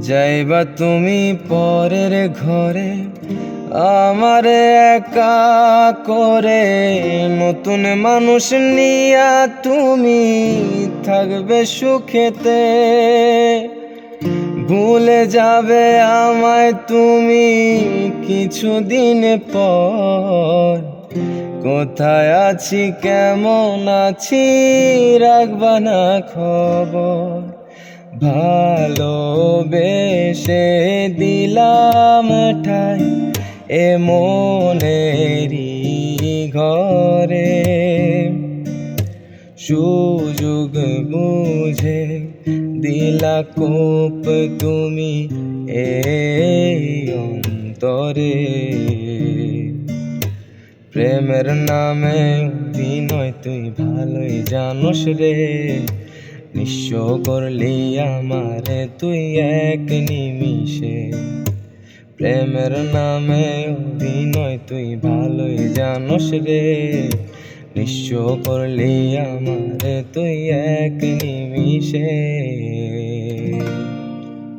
যাইবা তুমি পরের ঘরে আমারে একা করে, নতুন মানুষ নিয়া তুমি থাকবে সুখেতে। ভুলে যাবে আমায় তুমি কিছুদিন পর, কোথায় আছি কেমন আছি রাখবা না খবর। ভালোবেসে দিলাম ঠাই এ মনেরই ঘরে, সুযোগ বুঝে দিলা কোপ তুমি এই অন্তরে। প্রেমের নামে অভিনয় তুই ভালোই জানোস রে, নিঃস্ব করলি আমারে তুই এক নিমিষে। প্রেমের নামে অভিনয় তুই ভালোই জানোস রে, নিঃস্ব করলি আমারে তুই এক নিমিষে।